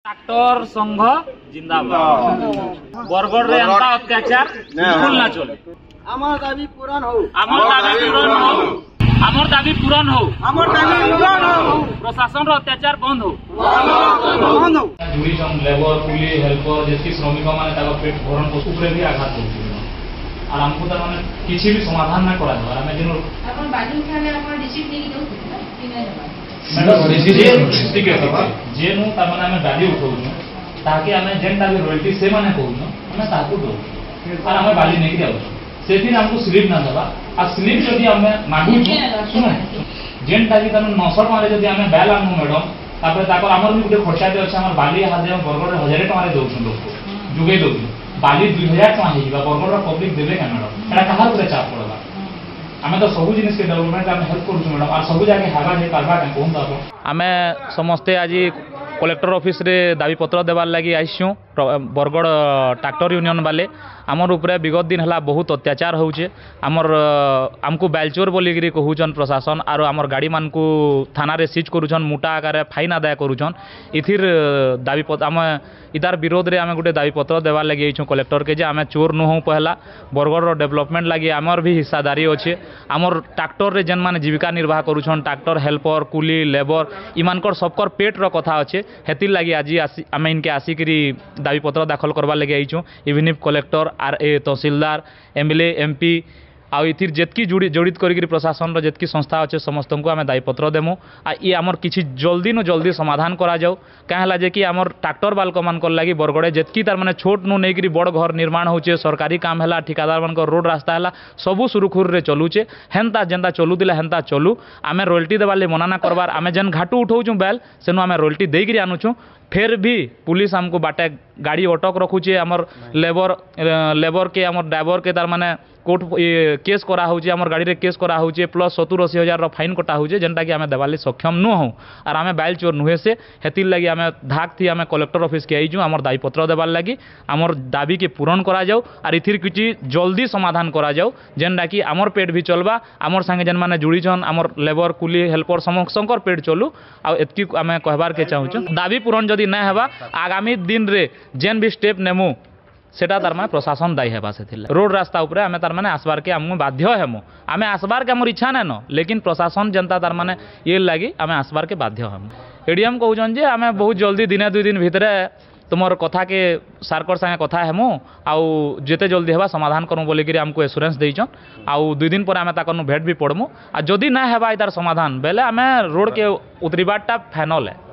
Tractor संघ जिंदाबाद। बरगढ़ रे एंता अत्याचार बिल्कुल ना चले। आमर दाबी पूरण हो। आमर दाबी पूरण हो। आमर दाबी पूरण हो। आमर दाबी पूरण हो। प्रशासन रो अत्याचार बंद हो। बंद हो। जुड़ी जन लेबर कुली हेल्पर जेती श्रमिक माने ताको पेट भरण पशु उपरे भी आघात होउछ और हमको त माने किछि भी समाधान ना करा दवा हमें जिनो अपन बाजू खाले अपन डिस्ट्रिक्ट नहीं दउ कि नहीं जेनु तारमाने आमे गाड़ी उठाउनु ताकि आमे जेनटा भी रॉयल्टी से माने कहउनु हमें ताकू दो और हमें बाली नहीं दियाउ सेथिन हमको स्लिप ना दबा आ स्लिप जदी हमें मागु सुनो जेनटा भी तन 900 मारे जदी हमें बैल आनु मैडम तापर ताकर हमर भी गुटे खर्चा दे अछि हमर बाली हाजे बरगड़ 1000 टका रे दउछु लोक जुगे दउछु बाली 2000 टका हे जिबा बरगड़ पब्लिक देबे का मैडम एटा कहार ऊपर चाप पड़बा आमे तो सब जिनिस के डेवलपमेंट आमे हेल्प करू मैडम और सब जाके हाबा जे करबा के कोन दबो आमे समस्ते आज कलेक्टर ऑफिस रे दाबी पत्र देवार लगी आइछू बरगढ़ ट्रैक्टर यूनियन वाले आमर उपरे विगत दिन हला बहुत अत्याचार होउछे आमर आमको बैलचोर बोलिगिरी कहूछन प्रशासन आरो आमर गाड़ी मान को थाना रे सीज करूछन मोटा आकार फाइन आदाय करूछन इथिर दाबी पत्र आम इतार विरोध रे आमे गुटे दाबी पत्र देवार लगी आइछू कलेक्टर के जे आमे चोर न हो पहला बरगढ़ रो डेवलपमेंट लगी आमर भी हिस्सादारी अच्छे आमर ट्रैक्टर रे जेन माने जीविका निर्वाह करूछन ट्रैक्टर हेल्पर कुली लेबर इमानकर सबकर पेट रो कथा अच्छे हेतिर लगी आज आमे इनके आसिकरी दाबी पत्र दाखल करवा लगे आइछू इवन कलेक्टर आरए तहसीलदार एमएलए एमपी आउ इथिर जेतकी जड़ित करी प्रशासन रो जेतकी संस्था अच्छे समस्त को आमे दायी पत्र देमु आ ये आमर किछि जल्दी न जल्दी समाधान करा जाऊ क्या जे कि आमर ट्रैक्टर बालक मान लगी बरगड़े जेतकी तार माने छोट नु नहीं करी बड़ घर निर्माण होचे सरकारी काम हैला ठिकादार मान रोड रास्ता हैला सबु सुरुखुर रे चलुचे हेंता जेंता चलुदिला हेंता चलू आमे रॉयल्टी देवाले मना ना करबार आमे जेन घाटू उठाउछु बैल सेनु आमे रॉयल्टी देगिरी आनुछु फिर भी पुलिस हमको बाटे गाड़ी अटक रखुचे आमर लेबर के आमर ड्राइवर के तार माने कोर्ट केस करा होचे आमर गाड़ी रे केस करा होचे प्लस 70-80 हजार रो फाइन कटा होचे जेनटा कि आमे देवाले सक्षम न हो और आमे बैल चोर नुहे से हेतिर लगी आमे धाक थी आमे कलेक्टर ऑफिस के आइजु आमर दायी पत्र देवार लगी आमर दाबी के पूरण करा जाऊ और इथिर किछि जल्दी समाधान करा जाऊ जेनटा कि आमर पेट भी चलबा आमर संगे जेन माने जुड़ी छन आमर लेबर कुली हेल्पर समस्तकर पेट चलू आ एतकी आमे कहबार के चाहूछु दाबी पूरण जदी ना हेबा आगामी दिन रे जेन भी स्टेप नेमु सेटा तार माने प्रशासन दायी हेबा सेथिल रोड रास्ता ऊपर आमे तार माने आसबार के हमु बाध्य हेमु आमे आसबार के हमर इच्छा नै न लेकिन प्रशासन जनता तार माने ये लागी आमे आसबार के बाध्य हेमु एडीएम कहउछन जे आमे बहुत जल्दी दिने 2 दिन भितरे तुमर कथा के सारकर संगे कथा हेमु आउ जेते जल्दी हेबा समाधान करू बोली कि हमको एश्योरेंस देइछन आउ 2 दिन पर आमे ताकनु भेट भी पड़मु आ जदी ना हेबा इतार समाधान बेले आमे रोड के उतरिबाटा फाइनल है।